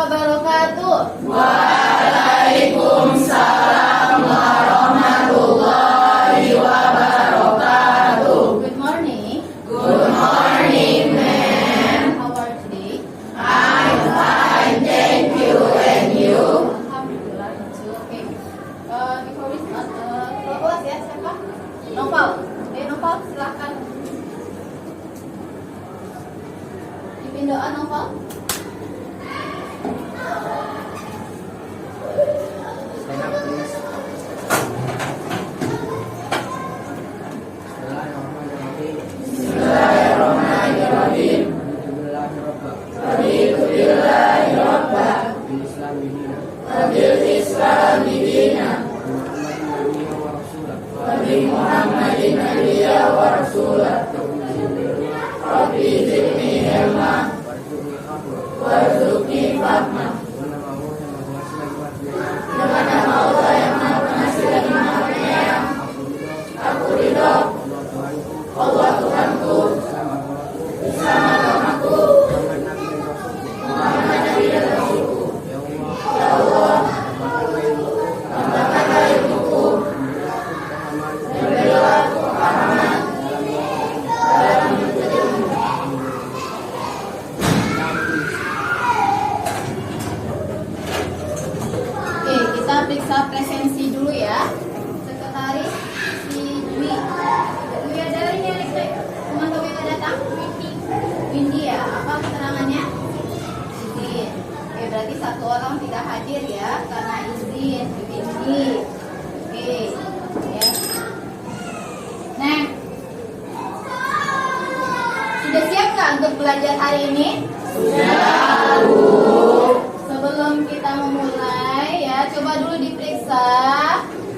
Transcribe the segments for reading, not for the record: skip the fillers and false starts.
wabarakatuh. Waalaikumsalam warahmatullahi wabarakatuh. Good morning. Good morning, ma'am. How are you today? I'm fine, thank you. And you? Alhamdulillah. Oke. Before we start, kelas ya siapa? Noval. Noval, silakan. Pimpin doa Noval. Stand up, please. Bismillahirrahmanirrahim. Wabil Islami dina. Wabi Muhammadin nabiyya wa rasulah. Rabbi zidni ilma. Warzuqni fahma. Dengan nama Allah yang Maha Pengasih lagi Maha Penyayang. Aku ridho. Allah Tuhanku. Islam agamaku. Muhammad Nabi dan Rasulku. Ya Allah, tambahkanlah ilmuku. Dan berilah aku kepahaman dalam menuntut ilmu. Oke, kita periksa presensi dulu ya. Sekretaris si Dwi. Dwi ada lainnya listrik. Teman-teman yang datang? Windy ya. Apa keterangannya? Izin. Oke, berarti satu orang tidak hadir ya karena izin. Windy. Oke. Ya. Nah. Sudah siap nggak untuk belajar hari ini? Sudah. Sebelum kita memulai ya, coba dulu diperiksa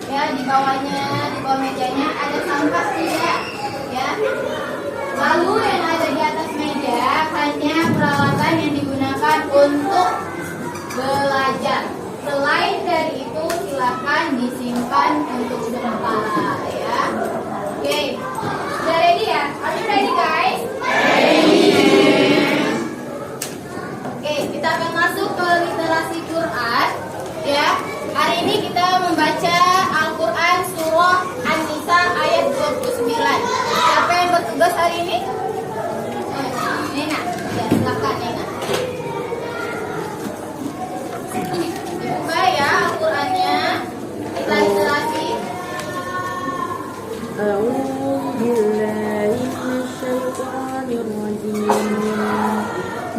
ya di bawahnya, di bawah mejanya ada sampah tidak ya. Lalu yang ada di atas meja hanya peralatan yang digunakan untuk belajar. Selain dari itu silakan disimpan untuk sementara ya. Oke, sudah ready ya? Are you ready guys? Oke, kita akan masuk ke literasi Quran ya. Hari ini kita membaca Al-Quran surah An-Nisa ayat 29. Siapa yang bertugas hari ini? Nena. Ya, silakan Nena. Dibuka ya Al-Qurannya. Kita literasi. أعوذ بالله من الشيطان الرجيم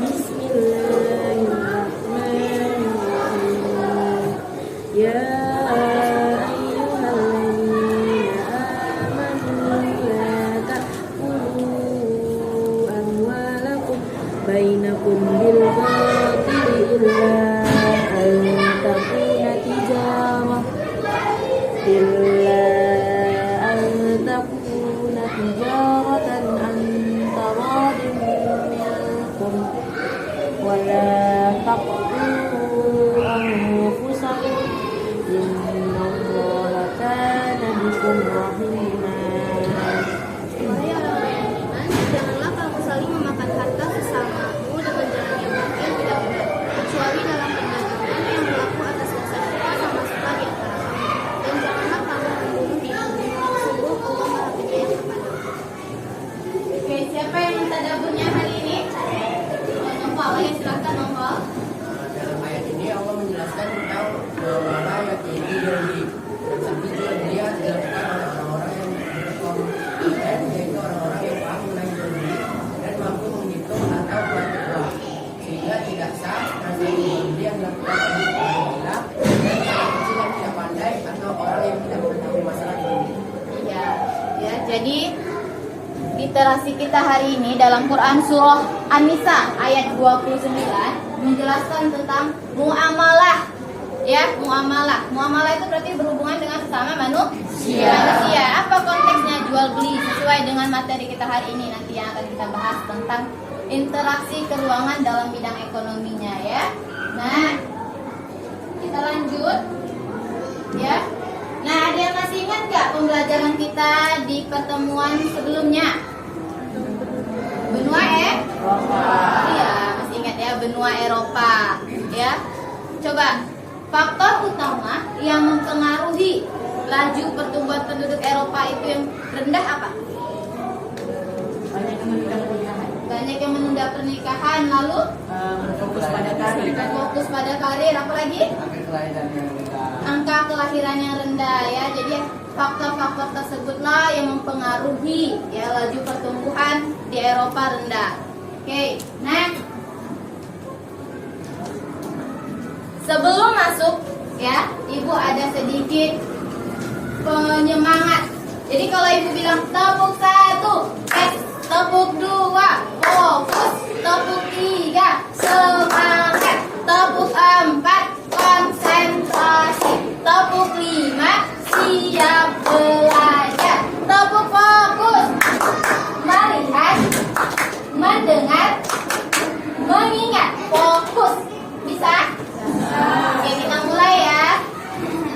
بسم الله الرحمن الرحيم يا أيها الذين آمنوا لا تأكلوا أموالكم بينكم بالباطل إلا أن تكون تجارة عن تراض منكم ولا تقتلوا أنفسكم إن الله كان بكم رحيما. Wahai orang-orang yang beriman, janganlah kamu saling memakan harta sesamamu dengan jalan yang batil tidak benar, kecuali dalam perdagangan yang berlaku atas dasar syariat sama suka di antara kamu. Dan janganlah kamu membunuh diri. Sungguh Allah Maha Penyayang kepadamu. Oke, siapa yang minta dapurnya hari ini? Noval, ya silakan Noval. Dalam ayat ini Allah menjelaskan tentang bahwa ayat ini jual-beli. Tapi jual-beli dilakukan oleh orang-orang yang berkom, yaitu orang-orang yang paham mengenai jual-beli dan mampu menghitung atau berarti uang, sehingga tidak sah transaksi jual-beli yang dilakukan oleh orang gila dan orang kecil yang tidak pandai atau orang yang tidak mengetahui masalah jual-beli. Ya, ya. Jadi literasi kita hari ini dalam Quran surah An-Nisa ayat 29 menjelaskan tentang muamalah. Ya, muamalah. Muamalah itu berarti berhubungan dengan sesama manusia. Apa konteksnya jual beli sesuai dengan materi kita hari ini nanti yang akan kita bahas tentang interaksi keuangan dalam bidang ekonominya ya. Nah, kita lanjut ya. Nah, ada yang masih ingat nggak pembelajaran kita di pertemuan sebelumnya? Benua Iya, masih ingat ya. benua Eropa. Ya, coba faktor utama yang mempengaruhi laju pertumbuhan penduduk Eropa itu yang rendah apa? Banyak yang menunda pernikahan, lalu Fokus pada karir. fokus pada karir, apa lagi? Angka kelahiran yang rendah ya. Jadi faktor-faktor tersebutlah yang mempengaruhi ya laju pertumbuhan di Eropa rendah. Oke, next. Sebelum masuk ya, Ibu ada sedikit penyemangat. Jadi kalau Ibu bilang tepuk 1, tepuk 2, fokus, tepuk 3, semangat, tepuk 4, konsentrasi, tepuk 5, siap belajar, tepuk fokus, melihat, mendengar, mengingat, fokus. Bisa? Oke, kita mulai ya.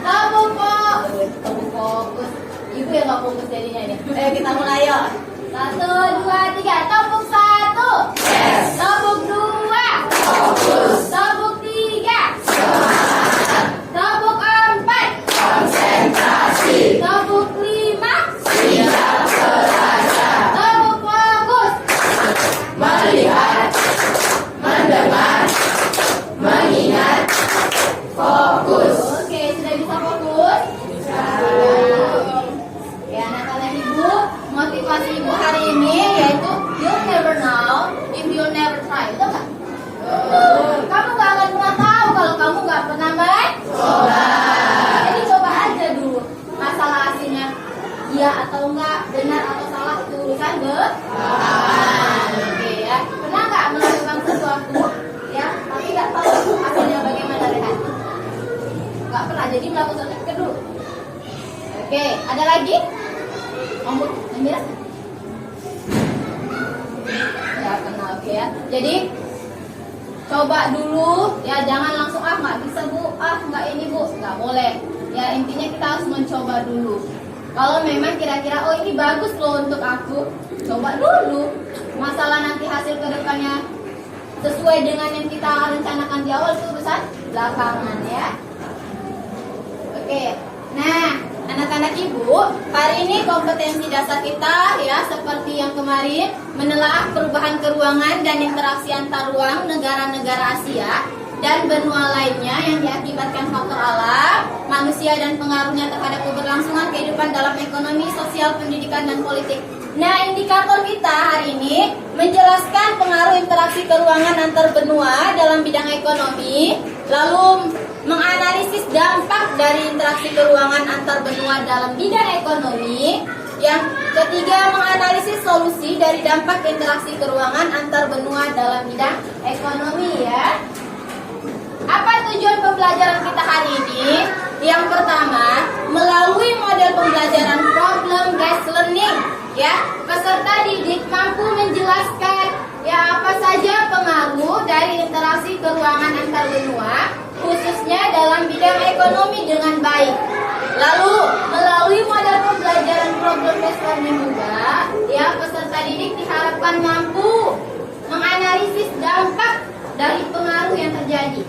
Tepuk fokus. Ibu yang gak fokus jadinya ini. Ayo kita mulai yuk. 1, 2, 3. Tepuk 1. Yes. Tepuk 2. Fokus. Tepuk 3. Semangat. Tepuk 4. Konsentrasi. Tepuk 5. Siap belajar. Tepuk fokus. Melihat. Mendengar. Mengingat. Fokus. Oke, sudah bisa fokus? Bisa. Ya, anak-anak Ibu, motivasi Ibu hari ini yaitu you'll never know if you'll never try. Betul nggak? Kamu nggak akan pernah tahu kalau kamu nggak pernah mencoba. Jadi coba aja dulu. Masalah hasilnya iya atau enggak, benar atau salah itu urusan belakangan. Oke ya. Pernah nggak melakukan sesuatu ya, tapi nggak tahu hasilnya bagaimana, lihat? Nggak pernah, jadi melakukan sesuatu dulu. Oke, ada lagi? Ombu, Amira? Ya, kenal, oke ya. Jadi coba dulu ya, jangan langsung nggak bisa Bu, nggak ini Bu, nggak boleh. Ya intinya kita harus mencoba dulu. Kalau memang kira-kira ini bagus loh untuk aku, coba dulu. Masalah nanti hasil kedepannya sesuai dengan yang kita rencanakan di awal itu urusan belakangan ya. Oke, nah anak-anak Ibu, hari ini kompetensi dasar kita ya seperti yang kemarin, menelaah perubahan keruangan dan interaksi antar ruang negara-negara Asia dan benua lainnya yang diakibatkan faktor alam, manusia dan pengaruhnya terhadap keberlangsungan kehidupan dalam ekonomi, sosial, pendidikan, dan politik. Nah, indikator kita hari ini menjelaskan pengaruh interaksi keruangan antar benua dalam bidang ekonomi, lalu menganalisis dampak dari interaksi keruangan antar benua dalam bidang ekonomi. Yang ketiga, menganalisis solusi dari dampak interaksi keruangan antar benua dalam bidang ekonomi ya. Apa tujuan pembelajaran kita hari ini? Yang pertama, melalui model pembelajaran problem based learning ya, peserta didik mampu menjelaskan ya apa saja pengaruh dari interaksi keruangan antar benua khususnya dalam bidang ekonomi dengan baik. Lalu melalui model pembelajaran problem based learning juga ya, peserta didik diharapkan mampu menganalisis dampak dari pengaruh yang terjadi.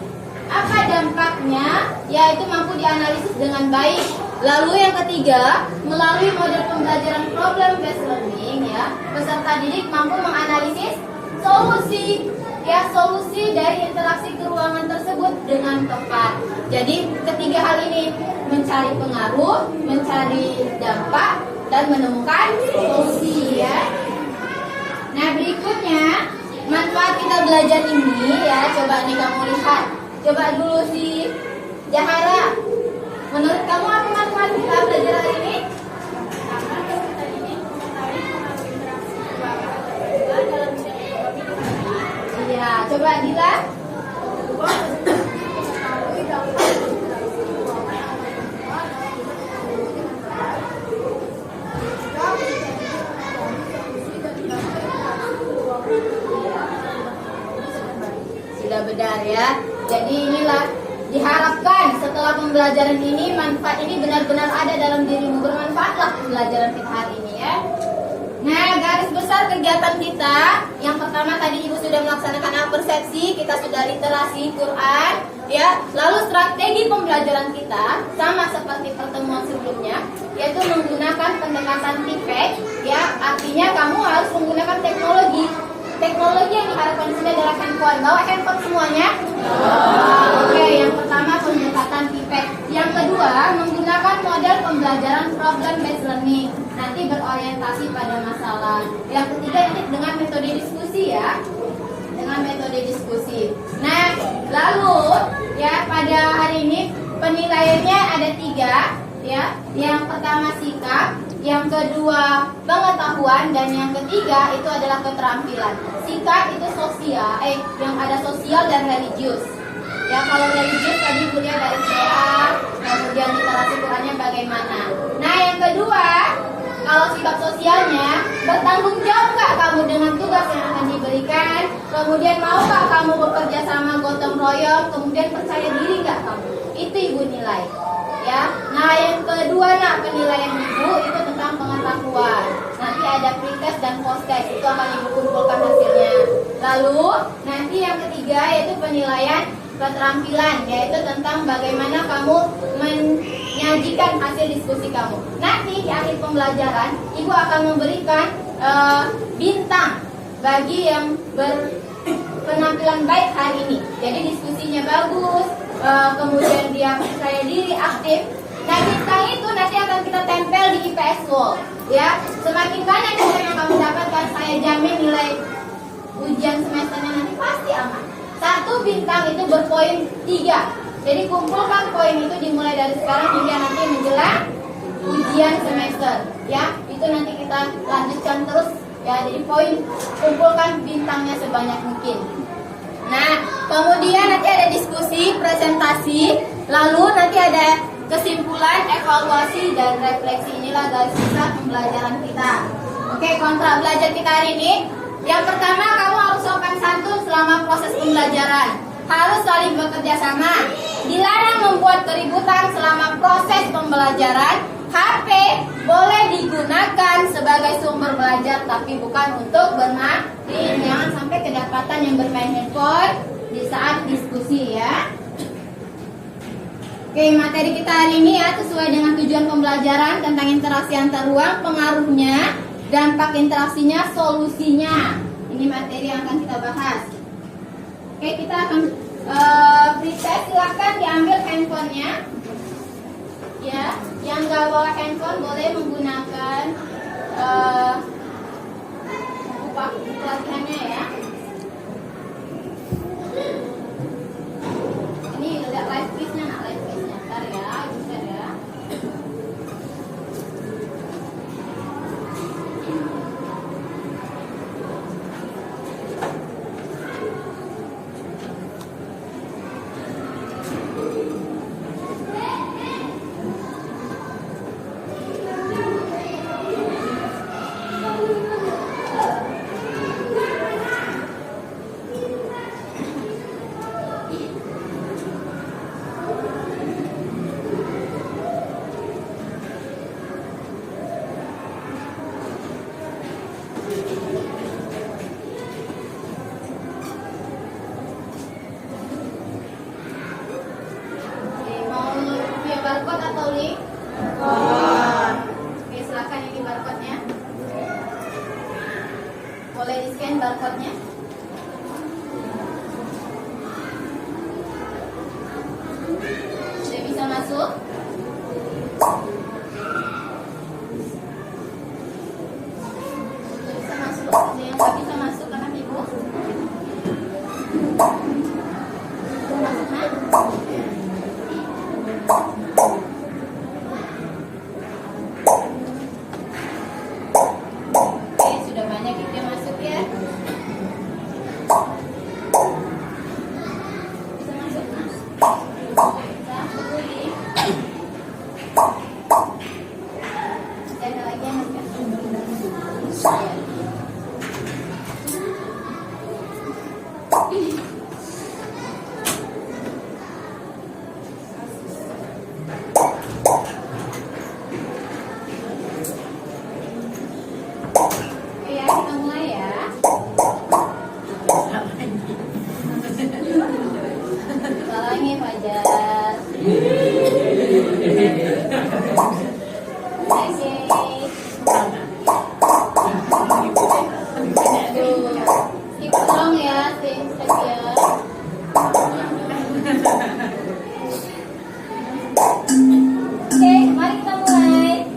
Apa dampaknya? Yaitu mampu dianalisis dengan baik. Lalu yang ketiga, melalui model pembelajaran problem based learning ya, peserta didik mampu menganalisis solusi ya, solusi dari interaksi keruangan tersebut dengan tepat. Jadi ketiga hal ini, mencari pengaruh, mencari dampak, dan menemukan solusi ya. Nah berikutnya, manfaat kita belajar ini ya, coba nih kamu lihat. Coba dulu si Jahara, menurut kamu apa manfaat kita belajar hari ini? Iya, coba Dila. Sudah benar ya. Jadi inilah diharapkan setelah pembelajaran ini, manfaat ini benar-benar ada dalam dirimu. Bermanfaatlah pembelajaran kita hari ini ya. Nah, garis besar kegiatan kita, yang pertama tadi Ibu sudah melaksanakan persepsi, kita sudah literasi Quran, ya. Lalu strategi pembelajaran kita sama seperti pertemuan sebelumnya, yaitu menggunakan pendekatan TIPEC, ya. Artinya kamu harus menggunakan teknologi. Teknologi yang diharapkan di sini adalah handphone. Bawa handphone semuanya? Oke, yang pertama pendekatan TIPEC. Yang kedua, menggunakan model pembelajaran problem based learning. Nanti berorientasi pada masalah. Yang ketiga nanti dengan metode diskusi ya. Dengan metode diskusi. Nah, lalu ya pada hari ini penilaiannya ada 3 ya. Yang pertama sikap, yang kedua pengetahuan, dan yang ketiga itu adalah keterampilan. Sikap itu sosial, yang ada sosial dan religius. Ya, kalau religius tadi kuliah dari doa, kemudian literasi Qurannya bagaimana. Nah, yang kedua, kalau sikap sosialnya, bertanggung jawab nggak kamu dengan tugas yang akan diberikan, kemudian mau nggak kamu bekerja sama gotong royong, kemudian percaya diri nggak kamu, itu Ibu nilai. Ya, nah yang kedua penilaian Ibu itu tentang pengetahuan. Nanti ada pretest dan post-test, itu akan Ibu kumpulkan hasilnya. Lalu nanti yang ketiga yaitu penilaian keterampilan, yaitu tentang bagaimana kamu menyajikan hasil diskusi kamu. Nanti di akhir pembelajaran Ibu akan memberikan bintang bagi yang berpenampilan baik hari ini. Jadi diskusinya bagus, kemudian dia percaya diri, aktif. Nah, bintang itu nanti akan kita tempel di IPS Wall. Ya, semakin banyak nilai yang kamu dapatkan, saya jamin nilai ujian semesternya nanti pasti aman. 1 bintang itu berpoin 3. Jadi kumpulkan poin itu dimulai dari sekarang hingga nanti menjelang ujian semester. Ya, itu nanti kita lanjutkan terus. Ya, jadi poin kumpulkan bintangnya sebanyak mungkin. Nah, kemudian nanti ada diskusi, presentasi, lalu nanti ada kesimpulan, evaluasi, dan refleksi. Inilah garis besar pembelajaran kita. Oke, kontrak belajar kita hari ini. Yang pertama, kamu harus sopan santun selama proses pembelajaran. Harus saling bekerja sama. Dilarang membuat keributan selama proses pembelajaran. HP boleh digunakan sebagai sumber belajar, tapi bukan untuk bermain. Jangan sampai kedapatan yang bermain handphone di saat diskusi ya. Oke, materi kita hari ini ya sesuai dengan tujuan pembelajaran tentang interaksi antar ruang, pengaruhnya, dampak interaksinya, solusinya. Ini materi yang akan kita bahas. Oke, kita akan pretest. Silahkan diambil handphonenya. Ya, yang nggak bawa handphone boleh menggunakan buku pelatihannya ya. Ini udah live quiz-nya, live quiz-nya. Bentar ya, bentar ya. Barcode atau link? Oke, silakan ini barcode-nya. Boleh di-scan barcode-nya. Sudah bisa masuk? Sudah bisa masuk. Ada yang nggak bisa masuk karena Ibu? Masuk, ha? Bisa masuk, Mas? Bisa, Salangi Fajar. Oke. Skip tolong ya, Step ya. Oke, mari kita mulai.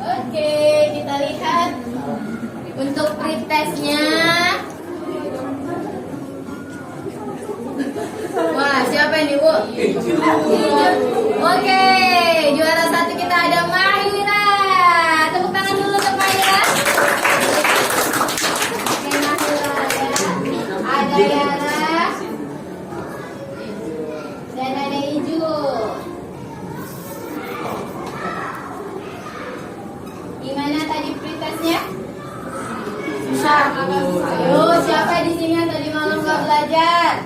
Oke, kita lihat untuk pretestnya. Wah, siapa ini, Bu? Oke, juara satu kita ada Mahira. Tepuk tangan dulu untuk Mahira. Oke, Mahira ya. Ada Yara dan ada Iju. Gimana tadi pretestnya? Ayo, siapa di sini yang tadi malam nggak belajar?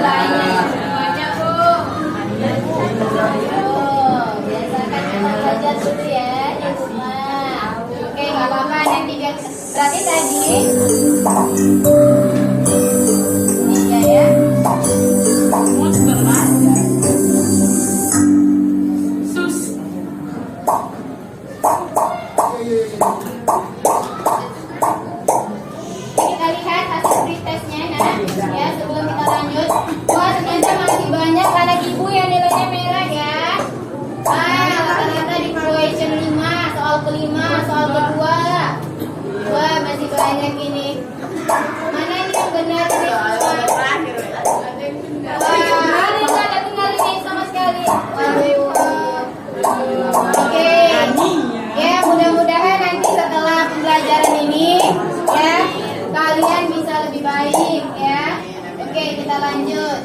Banyak Bu. Ayo, biasakan kita belajar dulu ya di rumah. Oke, nggak apa-apa nanti biar berarti tadi ini ya. Kita lihat hasil pretestnya ya sebelum kita lanjut. Wah, ternyata masih banyak anak ibu yang nilainya merah ya. Rata-rata di question 5, soal kelima, soal kedua. Wah, masih banyak ini. Mana ini yang benar nih? Wah, ini nggak ada tinggal ini sama sekali. Oke. Ya, mudah-mudahan nanti setelah pembelajaran ini ya kalian bisa lebih baik ya. Oke, kita lanjut.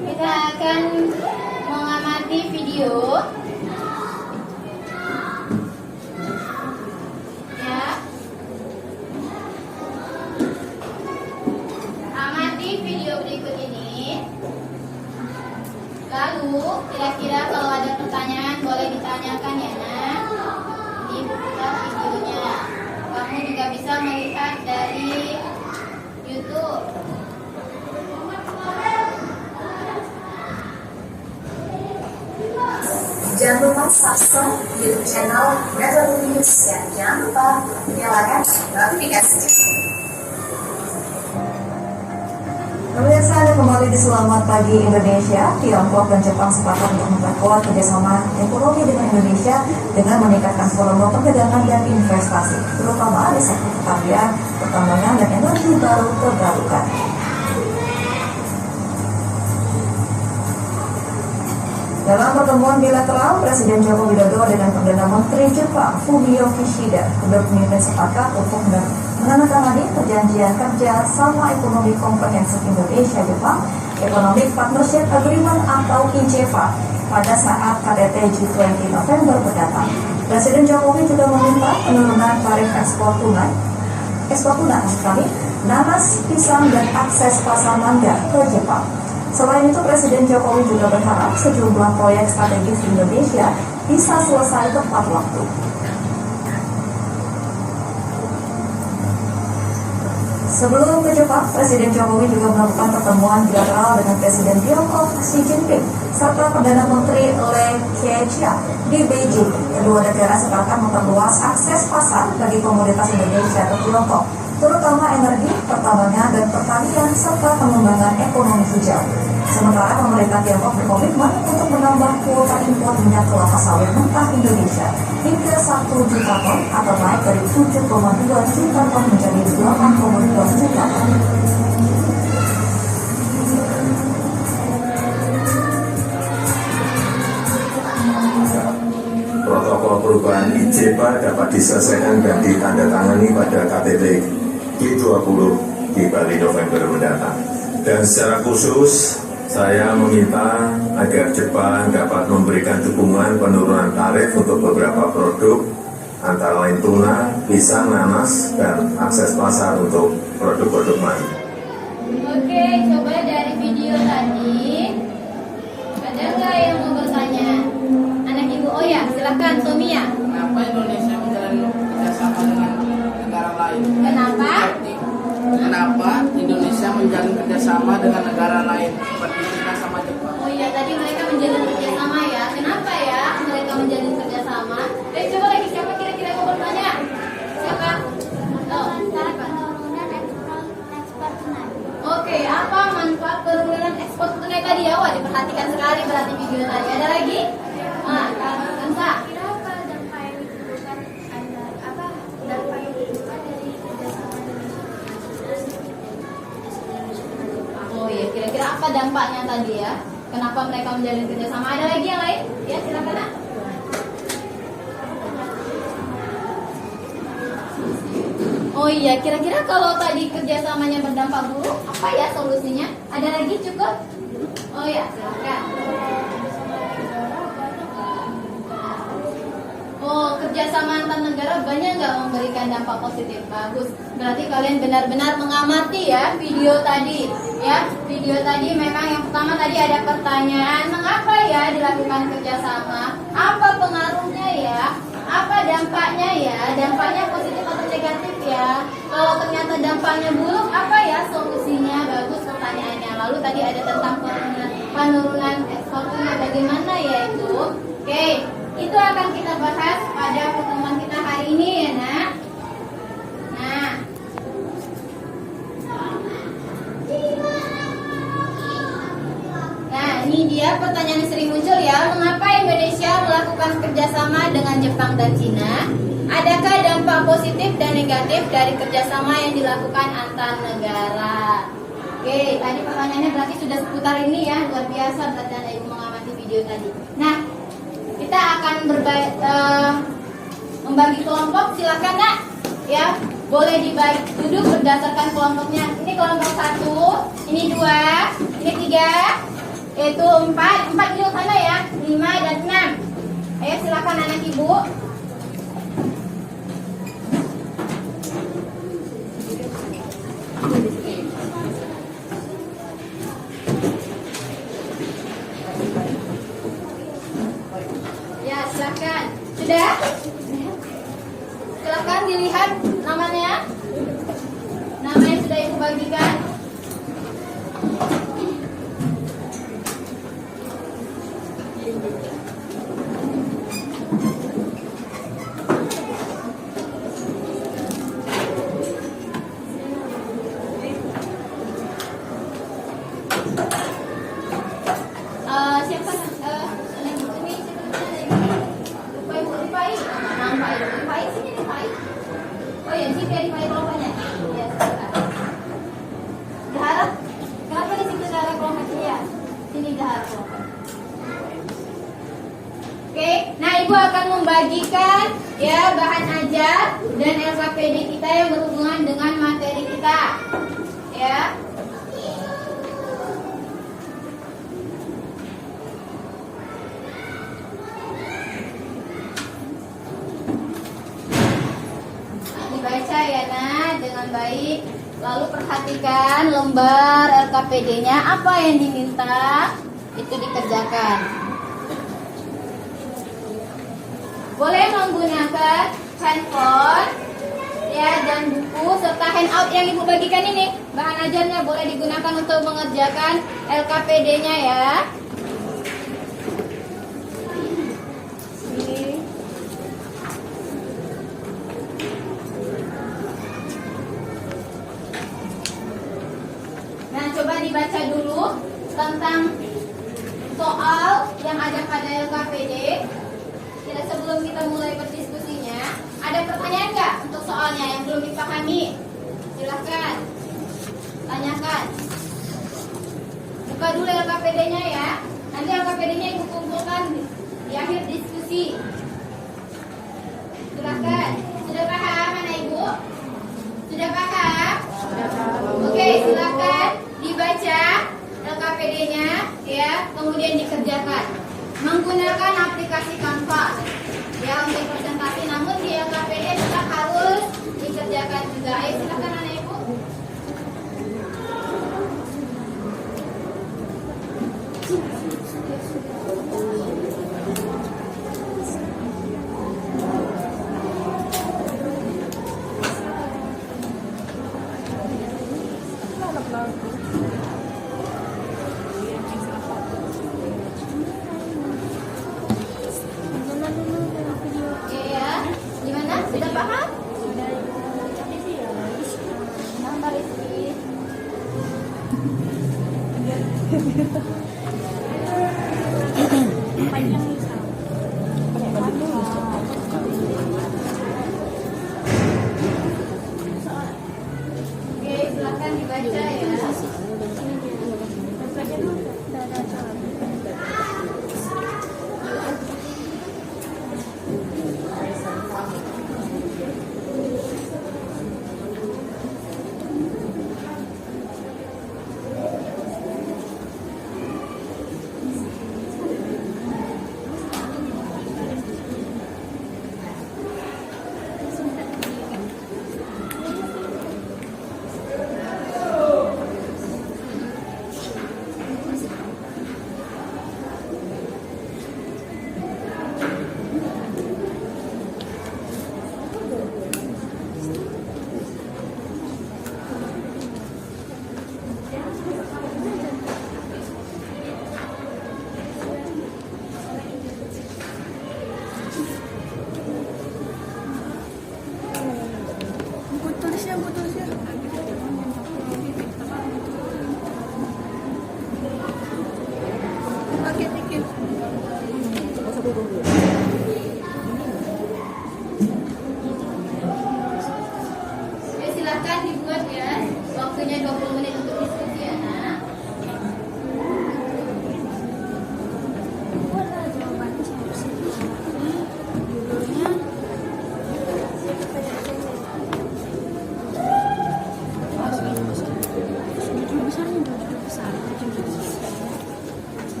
Kita akan mengamati video. Ya. Jangan lupa subscribe YouTube channel Retro News dan jangan lupa nyalakan notifikasinya. Pemirsa, Anda kembali di Selamat Pagi Indonesia. Tiongkok dan Jepang sepakat untuk memperkuat kerjasama ekonomi dengan Indonesia dengan meningkatkan volume perdagangan dan investasi, terutama di sektor pertanian, pertambangan, dan energi baru terbarukan. Dalam pertemuan bilateral, Presiden Joko Widodo dengan Perdana Menteri Jepang Fumio Kishida, kedua pemimpin sepakat untuk menandatangani perjanjian kerja sama ekonomi komprehensif Indonesia-Jepang Economic Partnership Agreement atau IJEPA pada saat KTT G20 November mendatang. Presiden Jokowi juga meminta penurunan tarif ekspor tuna, nanas, pisang, dan akses pasar mangga ke Jepang. Selain itu, Presiden Jokowi juga berharap sejumlah proyek strategis di Indonesia bisa selesai tepat waktu. Sebelum ke Jepang, Presiden Jokowi juga melakukan pertemuan bilateral dengan Presiden Tiongkok Xi Jinping serta Perdana Menteri Li Keqiang di Beijing. Kedua negara sepakat memperluas akses pasar bagi komoditas Indonesia ke Tiongkok, terutama energi, pertambangan, dan pertanian, serta pengembangan ekonomi hijau. Sementara pemerintah Tiongkok berkomitmen untuk menambah kuota impor minyak kelapa sawit mentah Indonesia hingga 1 juta ton atau naik dari 7,2 juta ton menjadi 8,2 juta ton. Protokol perubahan IJEPA dapat diselesaikan dan ditandatangani pada KTT G20 di Bali November mendatang. Dan secara khusus, saya meminta agar Jepang dapat memberikan dukungan penurunan tarif untuk beberapa produk, antara lain tuna, pisang, nanas, dan akses pasar untuk produk-produk lain. Oke, coba dari video tadi, ada nggak yang mau bertanya? Anak ibu, oh ya, silakan Tomia. Kenapa Indonesia menjalin kerjasama dengan negara lain? Kenapa? Kenapa Indonesia menjalin kerjasama dengan negara lain seperti China sama Jepang? Oh iya, tadi mereka menjalin kerjasama ya. Kenapa ya mereka menjalin kerjasama? Coba lagi, siapa kira-kira mau bertanya? Siapa? Oh, oke, apa manfaat penurunan ekspor tunai tadi ya? Wah, diperhatikan sekali berarti video tadi. Ada lagi? Ah, Kansa. Kenapa dampak yang ditimbulkan dampak yang ditimbulkan dari kerjasama Oh iya, kira-kira apa dampaknya tadi ya? Kenapa mereka menjalin kerjasama? Ada lagi yang lain? Ya, silakan Nak. Oh iya, kira-kira kalau tadi kerjasamanya berdampak buruk, apa ya solusinya? Ada lagi cukup? Oh iya, silakan. Oh, kerjasama antar negara banyak nggak memberikan dampak positif? Bagus. Berarti kalian benar-benar mengamati ya video tadi. Ya, video tadi memang yang pertama tadi ada pertanyaan, mengapa ya dilakukan kerjasama? Apa pengaruhnya ya? Apa dampaknya ya? Dampaknya positif atau negatif ya? Kalau ternyata dampaknya buruk, apa ya solusinya? Bagus pertanyaannya. Lalu tadi ada tentang penurunan ekspor tuna, bagaimana ya itu? Oke. Itu akan kita bahas pada pertemuan kita hari ini ya Nak. Nah, ini dia pertanyaan yang sering muncul ya. Mengapa Indonesia melakukan kerjasama dengan Jepang dan Cina? Adakah dampak positif dan negatif dari kerjasama yang dilakukan antar negara? Oke, tadi pertanyaannya berarti sudah seputar ini ya. Luar biasa berarti Anda Ibu mengamati video tadi. Nah, kita akan membagi kelompok, silakan Nak. Ya, boleh dibagi duduk berdasarkan kelompoknya. Ini kelompok 1, ini 2, ini 3, yaitu 4 di sana ya, 5 dan 6. Ayo silakan anak ibu. Ya, silakan. Sudah? Silakan dilihat namanya. Namanya sudah Ibu bagikan. Oh ya, sih dari mulai kelompoknya. Ya, silakan. Jaharap, kenapa di situ jaharap kelompoknya ya? Sini jaharap kelompok. Oke, nah Ibu akan membagikan ya bahan ajar dan LKPD kita yang berhubungan dengan materi kita. Ya. Dibaca ya Nah dengan baik. Lalu perhatikan lembar LKPD-nya, apa yang diminta itu dikerjakan. Boleh menggunakan handphone ya dan buku serta handout yang Ibu bagikan ini. Bahan ajarnya boleh digunakan untuk mengerjakan LKPD-nya ya. Nah, coba dibaca dulu tentang soal yang ada pada LKPD. Kita sebelum kita mulai berdiskusinya, ada pertanyaan nggak untuk soalnya yang belum dipahami? Silahkan tanyakan. Buka dulu LKPD-nya ya. Nanti LKPD-nya Ibu kumpulkan di akhir diskusi. Silahkan. Sudah paham anak Ibu? Sudah paham? Oke, silakan dibaca LKPD-nya ya, kemudian dikerjakan menggunakan aplikasi Canva ya untuk presentasi. Namun di LKPD tetap harus dikerjakan juga. Ayo silakan anak Ibu. Oke ya, gimana? Sudah paham? Nambah Rizky. Oke, silakan dibaca ya.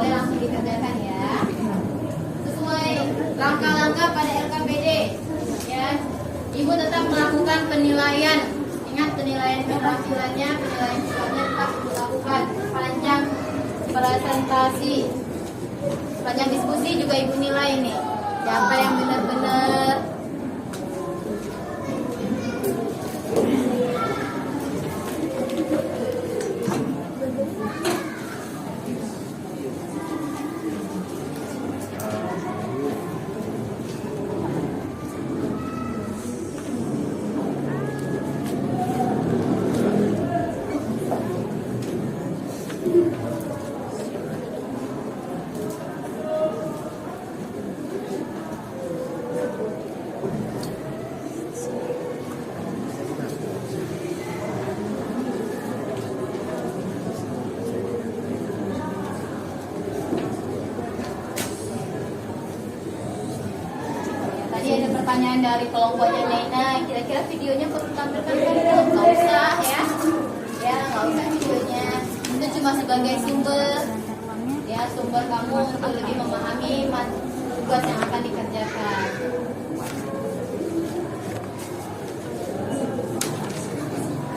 boleh langsung dikerjakan ya. Sesuai langkah-langkah pada LKPD ya. Ibu tetap melakukan penilaian. Ingat penilaian keterampilannya, penilaian siswanya tetap dilakukan. Panjang presentasi, panjang diskusi juga ibu nilai nih. Siapa yang benar-benar ada pertanyaan dari kelompoknya Neina, kira-kira videonya perlu tampilkan belum? Nggak usah ya, nggak usah videonya. Itu cuma sebagai sumber, ya sumber kamu untuk lebih memahami tugas yang akan dikerjakan.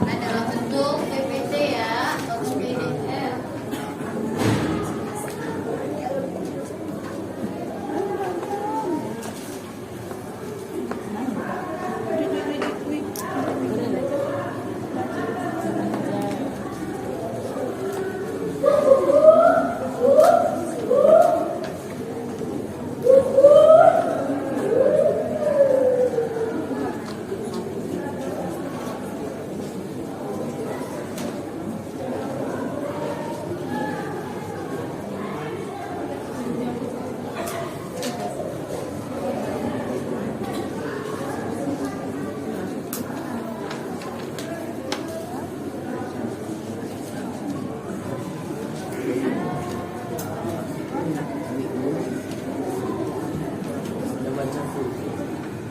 Karena dalam bentuk PPT ya, atau PDF.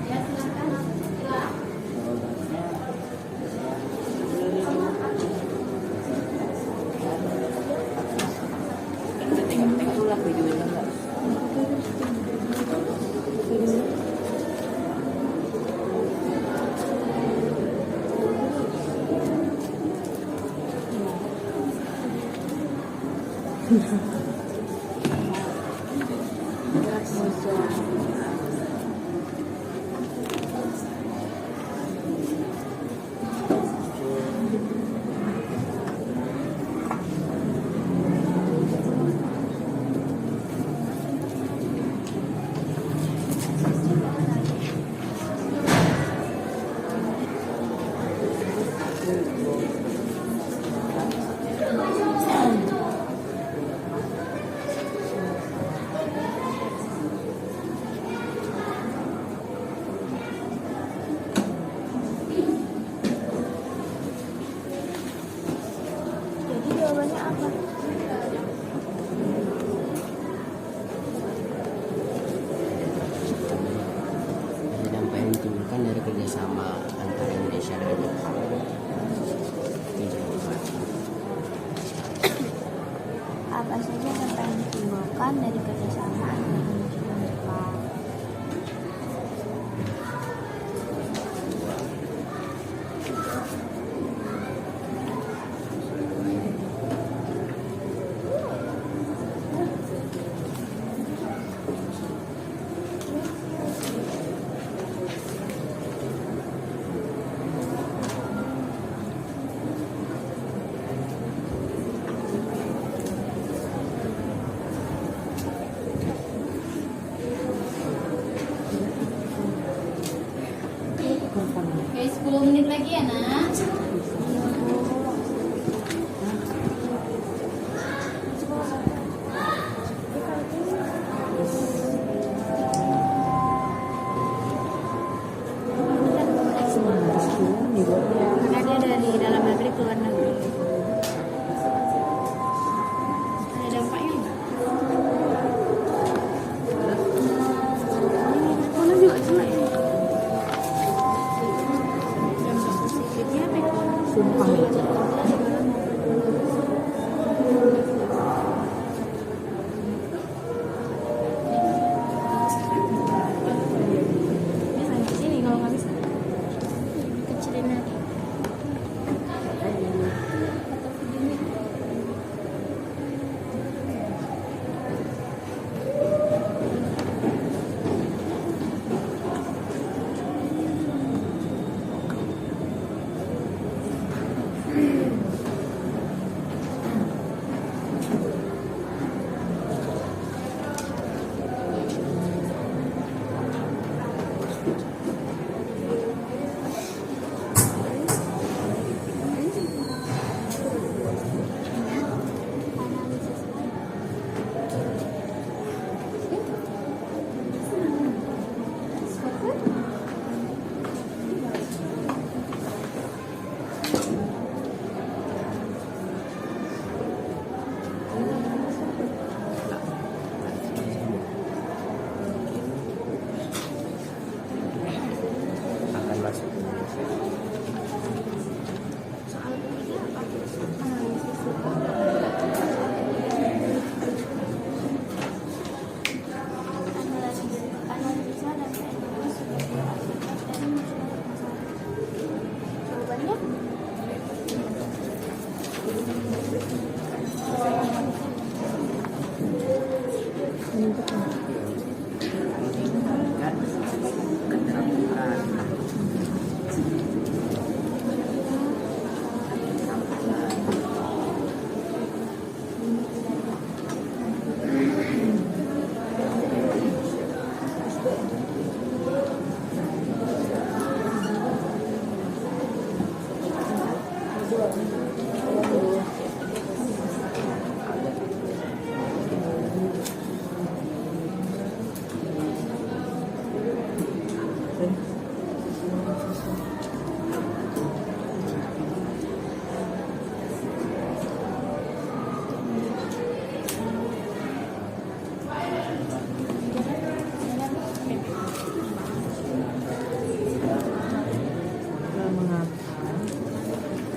Ya silakan. Tengok-tengok dulu lah videonya enggak. Jadi jawabannya apa? Dampak yang ditimbulkan dari kerjasama antara Indonesia dan Jepang. Itu jawaban. Apa saja dampak yang ditimbulkan dari kerjasama antara Indonesia dan Jepang? Oke, 10 menit lagi ya nak. Karena dia dari dalam negeri ke luar negeri. Ada dampaknya nggak? Mana juga jelek ya? Dampak positif.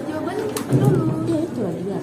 Jawabannya dulu. Ya itu lah dia.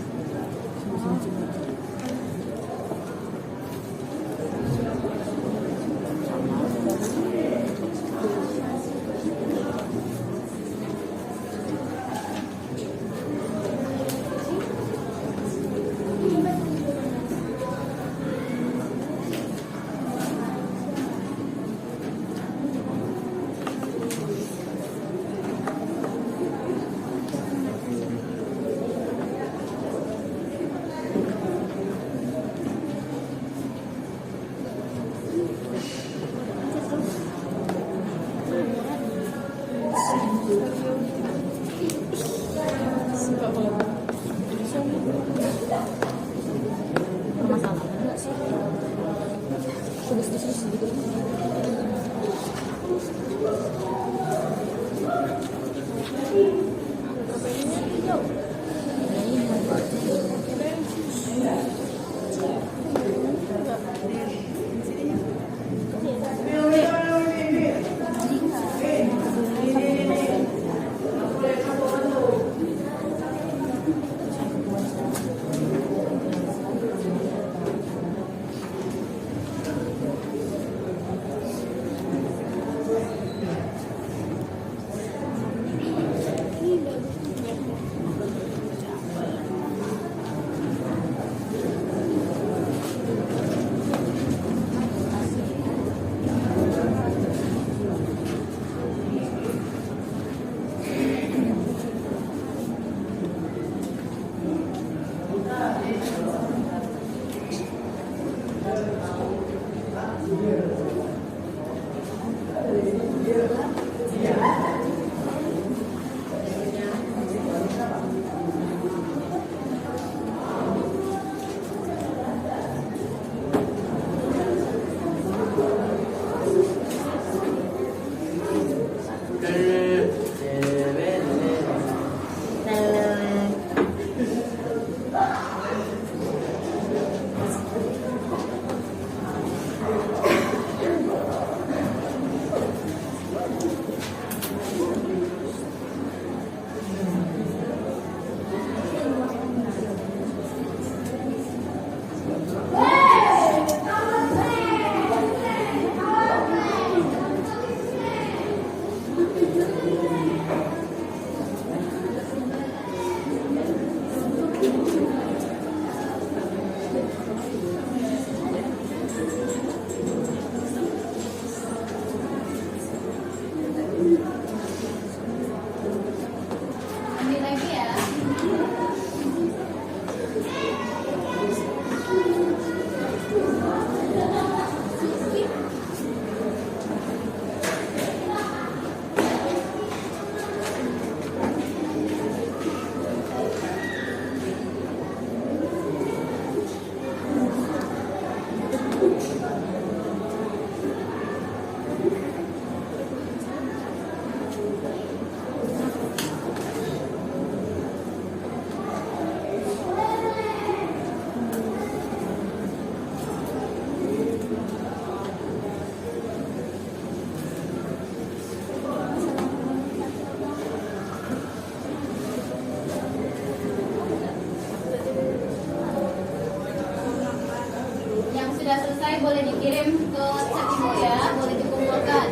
boleh dikirim ke WhatsApp Ibu ya, boleh dikumpulkan.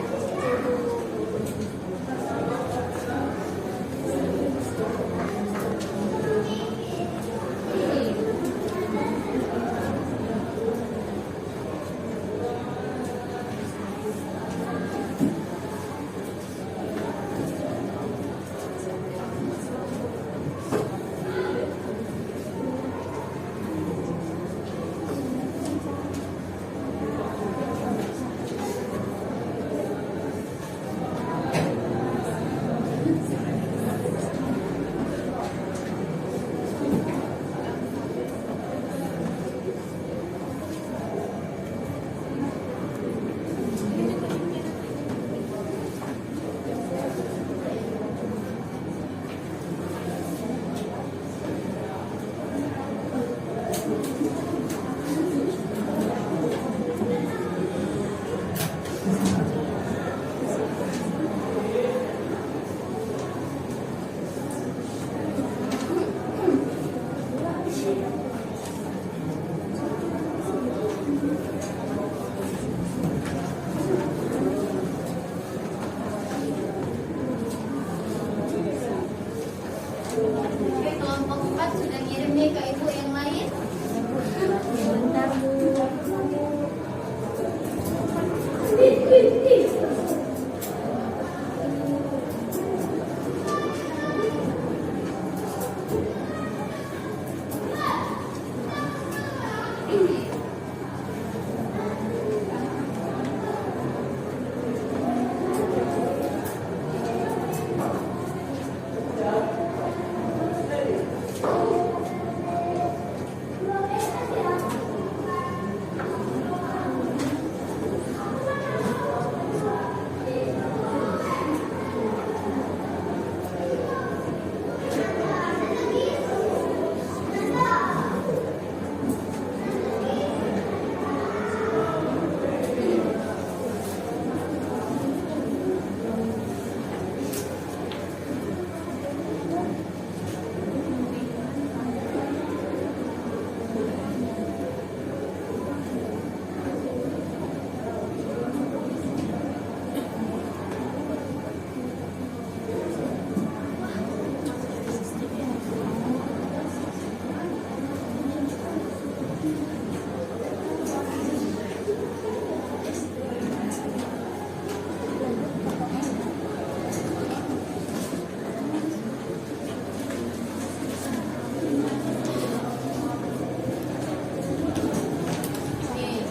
Oke,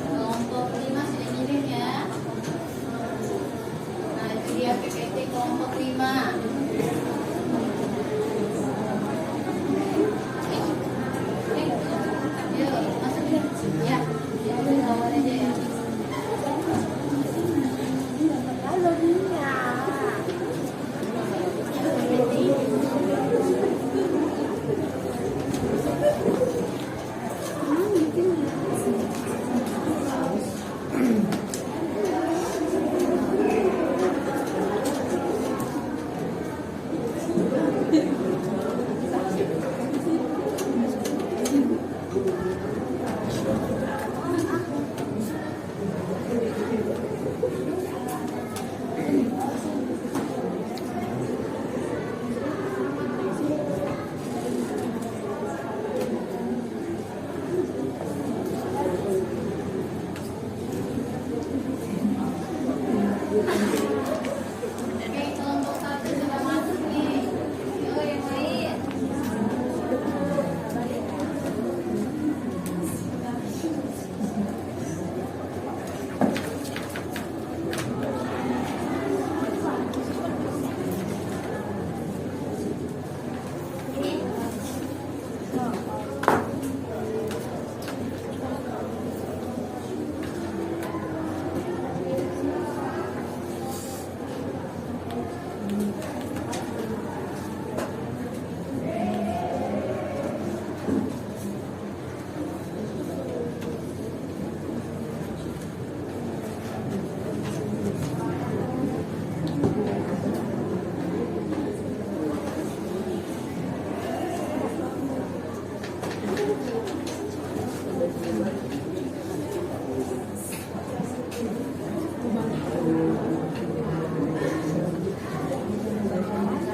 kelompok 5 sudah ngirim ya. Nah, itu dia PPT kelompok 5. Yuk, masuk ya. Ya, awal aja ya. Oke, kelompok 1 sudah masuk nih. Yuk, yang lain.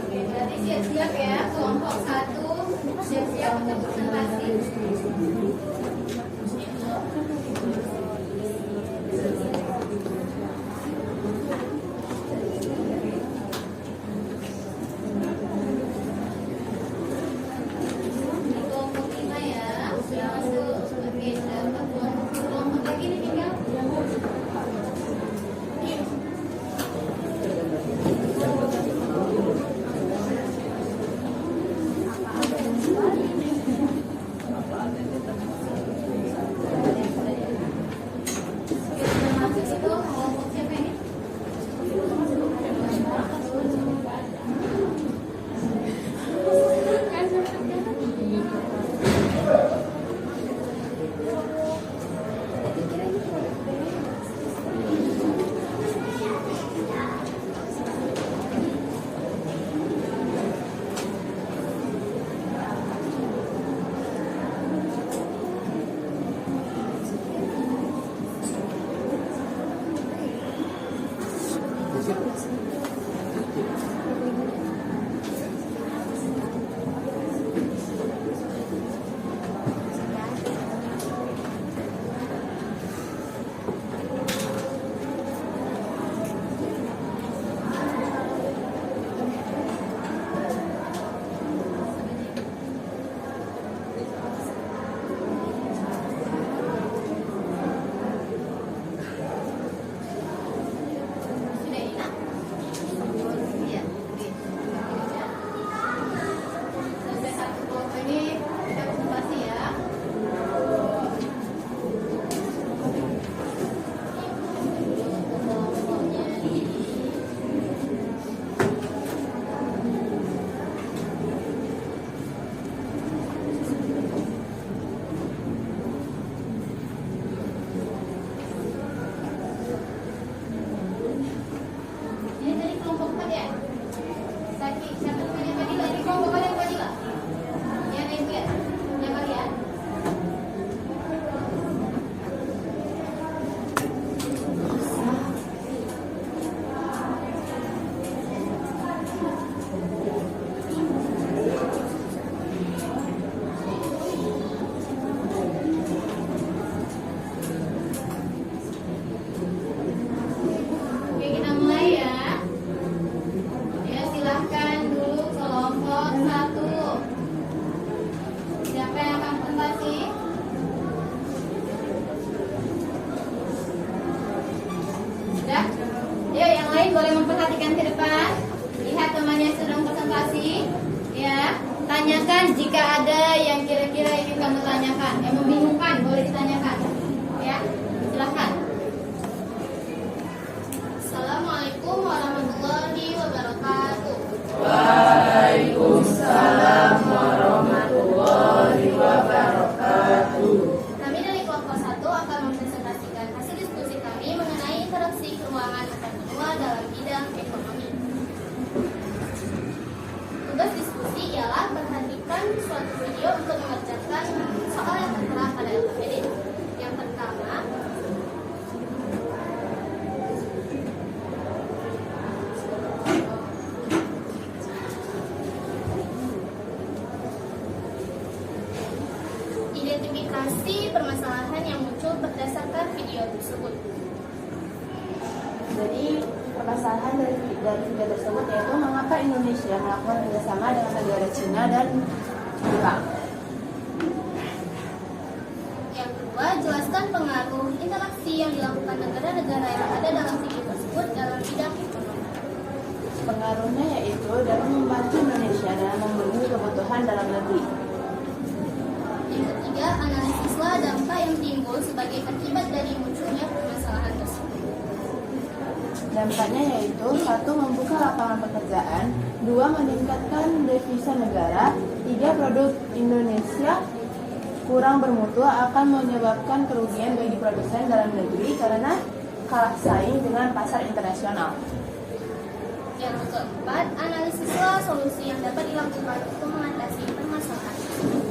Oke, berarti siap-siap ya. Kelompok 1 siap-siap untuk presentasi. Ini kelompok 5 ya. Sudah masuk. Oke, sudah masuk. Kelompok lagi nih tinggal. diskusi, ya. Tanyakan jika ada yang kira-kira ingin kamu tanyakan, yang membingungkan boleh ditanyakan, ya. Silahkan. Assalamualaikum warahmatullahi wabarakatuh. Waalaikumsalam warahmatullahi wabarakatuh. Kami dari kelompok 1 akan mempresentasikan hasil diskusi kami mengenai interaksi keuangan antar benua dalam bidang ekonomi. Tugas diskusi ialah perhatikan suatu video untuk mengerjakan soal yang tertera pada LKPD. Yang pertama, identifikasi permasalahan yang muncul berdasarkan video tersebut. Jadi permasalahan dari video tersebut yaitu mengapa Indonesia melakukan kerjasama dengan negara Cina dan Jepang. Yang kedua, jelaskan pengaruh interaksi yang dilakukan negara-negara yang ada dalam video tersebut dalam bidang ekonomi. Pengaruhnya yaitu dapat membantu Indonesia dalam memenuhi kebutuhan dalam negeri. Yang ketiga, analisislah dampak yang timbul sebagai akibat dari munculnya permasalahan tersebut. Dampaknya yaitu 1. Membuka lapangan pekerjaan, 2. Meningkatkan devisa negara, 3. Produk Indonesia kurang bermutu akan menyebabkan kerugian bagi produsen dalam negeri karena kalah saing dengan pasar internasional. Yang keempat, analisislah solusi yang dapat dilakukan untuk mengatasi permasalahan tersebut.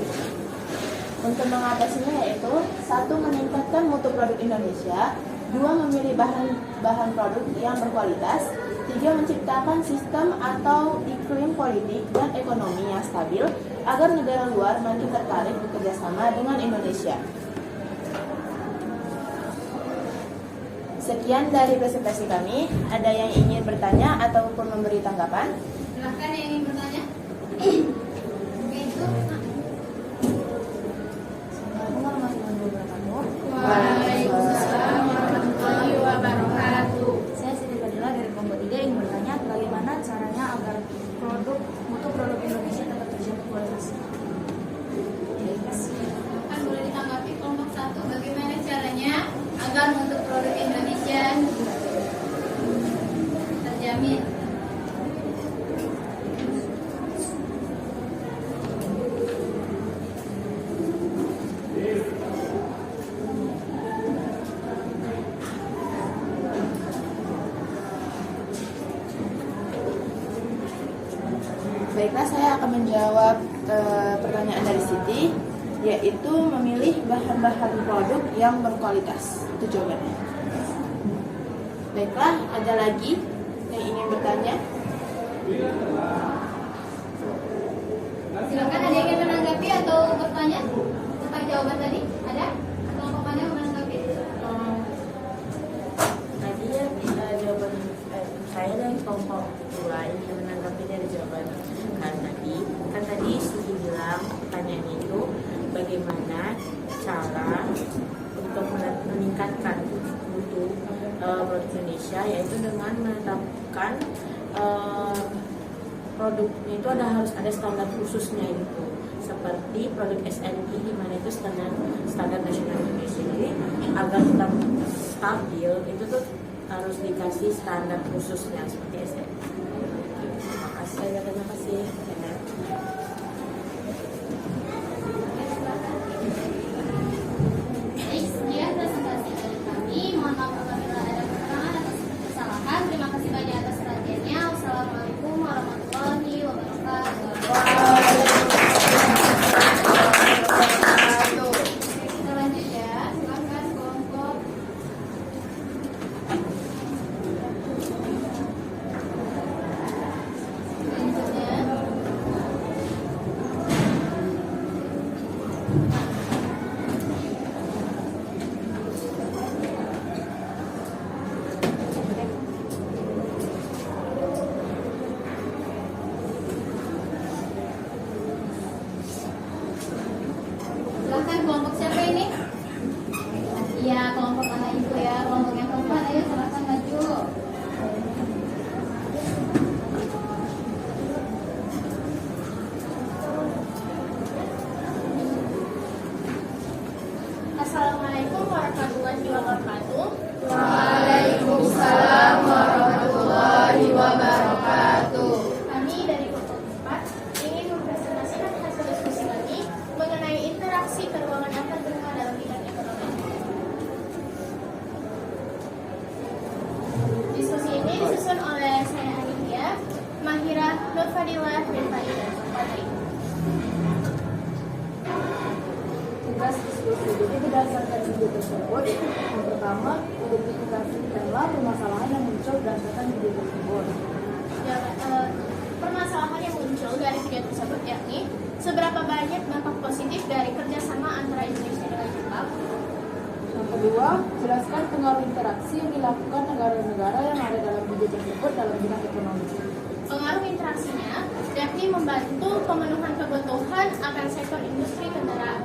Untuk mengatasinya yaitu 1. Meningkatkan mutu produk Indonesia, 2. Memilih bahan produk yang berkualitas, 3. Menciptakan sistem atau iklim politik dan ekonomi yang stabil agar negara luar makin tertarik bekerjasama dengan Indonesia. Sekian dari presentasi kami. Ada yang ingin bertanya ataupun memberi tanggapan? Silahkan yang ingin bertanya. Oke, itu. Waalaikumsalam warahmatullahi wabarakatuh. Saya Siti Fadila dari kelompok 3 ingin bertanya bagaimana caranya agar mutu produk Indonesia tetap terjaga kualitas. Kan boleh ditanggapi kelompok 1, bagaimana caranya agar untuk produk Indonesia terjamin. Baiklah, saya akan menjawab pertanyaan dari Siti, yaitu memilih bahan-bahan produk yang berkualitas. Itu jawabannya. Baiklah, ada lagi yang ingin bertanya? Silakan, ada yang ingin menanggapi atau bertanya tentang jawaban tadi? Ada? Kelompok mana yang menanggapi? Tadi ya jawaban saya dari kelompok 2 ingin menanggapi dari jawaban tadi Siti bilang pertanyaannya itu bagaimana cara untuk meningkatkan mutu produk Indonesia, yaitu dengan menetapkan produknya itu harus ada standar khususnya gitu, seperti produk SNI di mana itu standar nasional Indonesia. Jadi agar tetap stabil itu tuh harus dikasih standar khususnya seperti SNI. Terima kasih. Baik, sekian presentasi dari kami. Mohon maaf apabila ada kekurangan atau kesalahan. Terima kasih banyak atas perhatiannya. Wassalamualaikum warahmatullahi wabarakatuh. Kita lanjut ya. Silakan kelompok. Selanjutnya Assalamualaikum warahmatullahi wabarakatuh. Waalaikumsalam warahmatullahi wabarakatuh. Kami dari kelompok 4 ingin mempresentasikan hasil diskusi kami mengenai interaksi keuangan antar benua dalam bidang ekonomi. Diskusi ini disusun oleh saya Anindya, Mahira, Nur Fadilah, dan Fadilah. Tugas diskusi jadi berdasarkan video tersebut, yang pertama identifikasi kendala permasalahan yang muncul berdasarkan video tersebut. Permasalahan yang muncul dari video tersebut yakni seberapa banyak dampak positif dari kerjasama antara Indonesia dengan Jepang. Yang kedua, jelaskan pengaruh interaksi yang dilakukan negara-negara yang ada dalam video tersebut dalam bidang ekonomi. Pengaruh interaksinya yakni membantu pemenuhan kebutuhan akan sektor industri kendaraan.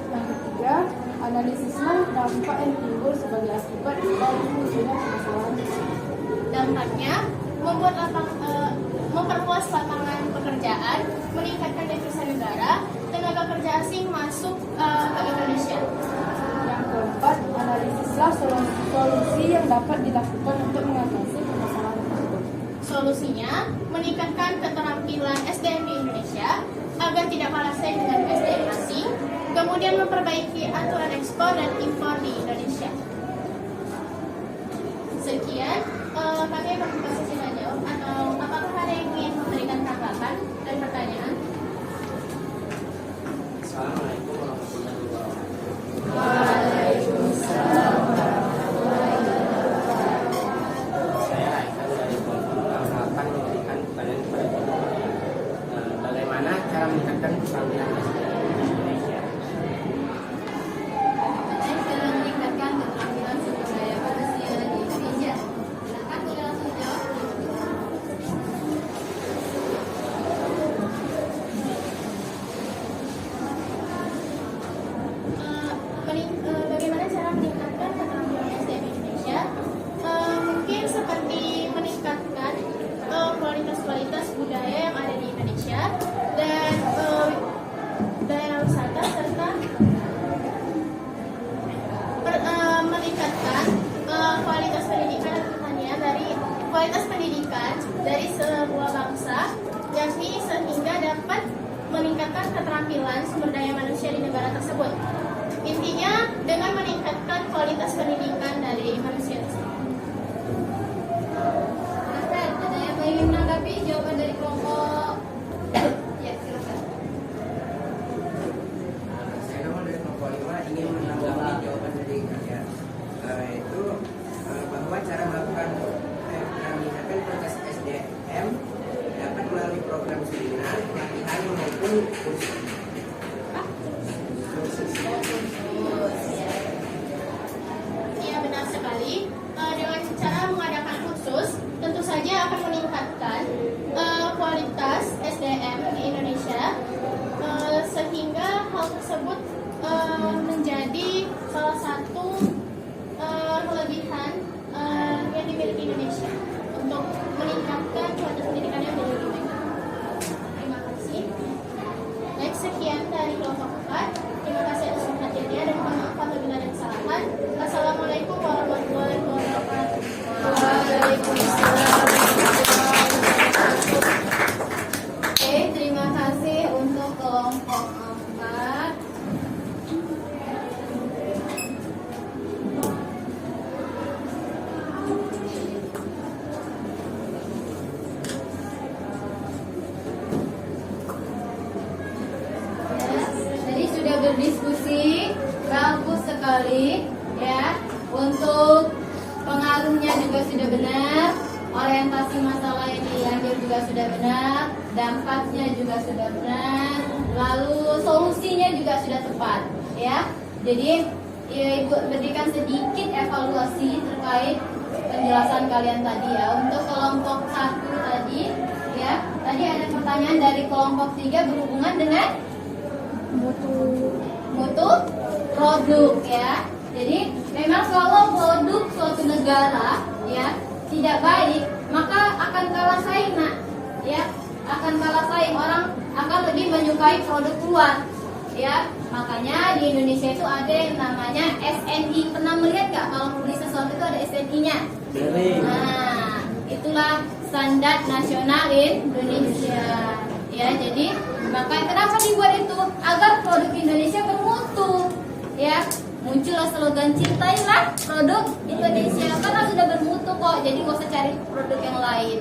Yang ketiga, analisislah dampak yang timbul sebagai akibat dari munculnya permasalahan tersebut. Dampaknya memperluas lapangan pekerjaan, meningkatkan devisa negara, tenaga kerja asing masuk ke Indonesia. Yang keempat, analisislah solusi yang dapat dilakukan untuk mengatasi permasalahan tersebut. Solusinya, meningkatkan keterampilan SDM di Indonesia agar tidak kalah saing dengan SDM asing, kemudian memperbaiki aturan ekspor dan impor di Indonesia. Sekian, kami akan membuka sesi tanya jawab, atau apakah ada yang ingin memberikan tanggapan dan pertanyaan? Assalamualaikum warahmatullahi wabarakatuh. Waalaikumsalam. Saya Raisa dari kelompok akan memberikan pertanyaan kepada Bapak. Bagaimana cara meningkatkan keterampilan SDM di Indonesia? Cara meningkatkan keterampilan sumber daya manusia di Indonesia. Silakan boleh langsung jawab. Bagaimana cara meningkatkan keterampilan SDM di Indonesia? Mungkin seperti meningkatkan kualitas budaya yang ada di Indonesia dan daerah wisata, serta meningkatkan kualitas pendidikan dan pertanian dari sebuah bangsa, yakni sehingga dapat meningkatkan keterampilan sumber daya manusia di negara tersebut. Intinya dengan meningkatkan kualitas pendidikan dari manusia tersebut. Silakan, ada yang ingin menanggapi jawaban dari kelompok? Ya, silakan. Saya Nahol dari kelompok 5 ingin menanggapi jawaban dari kalian, yaitu bahwa cara meningkatkan kualitas SDM dapat melalui program seminar, pelatihan maupun kursus. Iya, benar sekali. Dengan cara mengadakan kursus, tentu saja akan meningkatkan kualitas SDM di Indonesia, sehingga hal tersebut menjadi salah satu kelebihan yang dimiliki Indonesia untuk meningkatkan kualitas pendidikan yang menjadi lebih baik. Terima kasih. Baik, sekian dari kelompok 4. Terima kasih atas perhatiannya dan mohon maaf apabila ada kesalahan. Assalamualaikum warahmatullahi wabarakatuh. Oke, terima kasih untuk kelompok 4. Jadi sudah berdiskusi, bagus sekali ya. Untuk pengaruhnya juga sudah benar, orientasi masalah yang diambil juga sudah benar, dampaknya juga sudah benar, lalu solusinya juga sudah tepat ya. Jadi ya, Ibu berikan sedikit evaluasi terkait penjelasan kalian tadi ya. Untuk kelompok 1 tadi ya, tadi ada pertanyaan dari kelompok 3 berhubungan dengan mutu produk ya. Jadi memang kalau produk suatu negara ya tidak baik, maka akan kalah saing ya, akan kalah saing, orang akan lebih menyukai produk luar Ya, makanya di Indonesia itu ada yang namanya SNI. Pernah melihat nggak kalau beli sesuatu itu ada SNI-nya? Nah, itulah Standar Nasional Indonesia. Ya, jadi makanya kenapa dibuat itu? Agar produk Indonesia bermutu. Ya, muncullah slogan cintailah produk Indonesia karena sudah bermutu kok. Jadi nggak usah cari produk yang lain.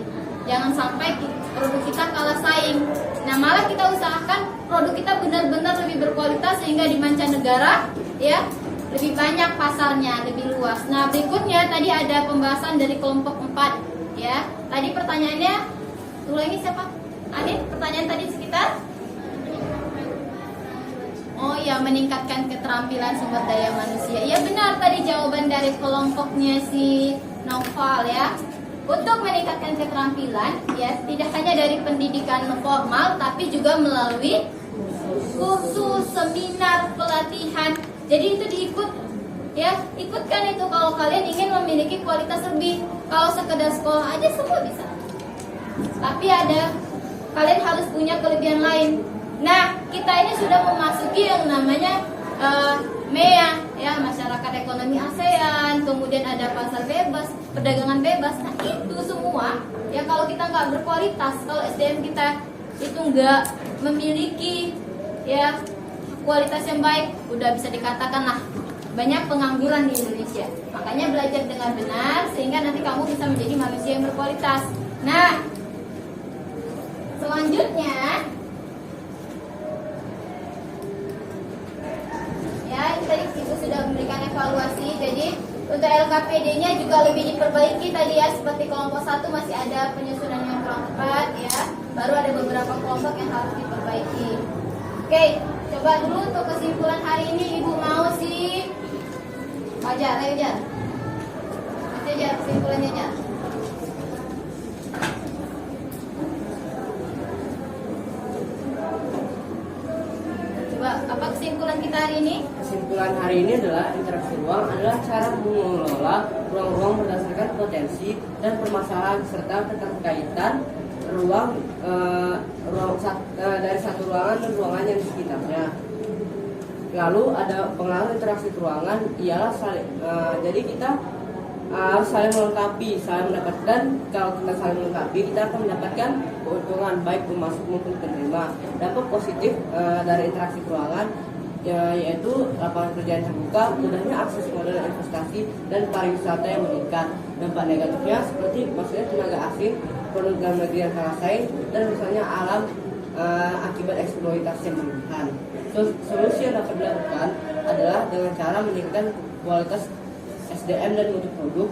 Jangan sampai produk kita kalah saing. Nah, malah kita usahakan produk kita benar-benar lebih berkualitas sehingga di mancanegara ya lebih banyak pasarnya, lebih luas. Nah, berikutnya tadi ada pembahasan dari kelompok 4 ya. Tadi pertanyaannya ulangi siapa? Adit, pertanyaan tadi sekitar oh ya, meningkatkan keterampilan sumber daya manusia. Ya benar tadi jawaban dari kelompoknya si Noval ya. Untuk meningkatkan keterampilan ya tidak hanya dari pendidikan formal tapi juga melalui kursus, seminar, pelatihan. Jadi itu diikut ya, ikutkan itu kalau kalian ingin memiliki kualitas lebih. Kalau sekedar sekolah aja semua bisa. Tapi kalian harus punya kelebihan lain. Nah, kita ini sudah memasuki yang namanya MEA ya, masyarakat ekonomi ASEAN, kemudian ada pasar bebas, perdagangan bebas. Nah, itu semua ya kalau kita nggak berkualitas, kalau SDM kita itu nggak memiliki ya kualitas yang baik, udah bisa dikatakan lah banyak pengangguran di Indonesia. Makanya belajar dengan benar sehingga nanti kamu bisa menjadi manusia yang berkualitas. Nah, selanjutnya ya, tadi Ibu sudah memberikan evaluasi. Jadi untuk LKPD-nya juga lebih diperbaiki tadi ya. Seperti kelompok 1 masih ada penyusunan yang kurang tepat ya. Baru ada beberapa kelompok yang harus diperbaiki. Oke, coba dulu untuk kesimpulan hari ini Ibu mau sih Fajar, ayo Jar. Baca Jar kesimpulannya Jar. Coba apa kesimpulan kita hari ini? Kesimpulan hari ini adalah interaksi ruang adalah cara mengelola ruang-ruang berdasarkan potensi dan permasalahan serta keterkaitan ruang dari satu ruangan dan ruangan yang di sekitarnya. Lalu ada pengaruh interaksi ruangan ialah jadi kita harus saling melengkapi, saling mendapatkan. Kalau kita saling melengkapi, kita akan mendapatkan keuntungan baik pemasok maupun penerima. Dampak positif dari interaksi ruangan yaitu lapangan kerja yang terbuka, mudahnya akses modal investasi dan pariwisata yang meningkat. Dampak negatifnya seperti maksudnya tenaga asing, produk dalam negeri yang kalah saing, dan misalnya alam akibat eksploitasi yang berlebihan. Solusi yang dapat dilakukan adalah dengan cara meningkatkan kualitas SDM dan mutu produk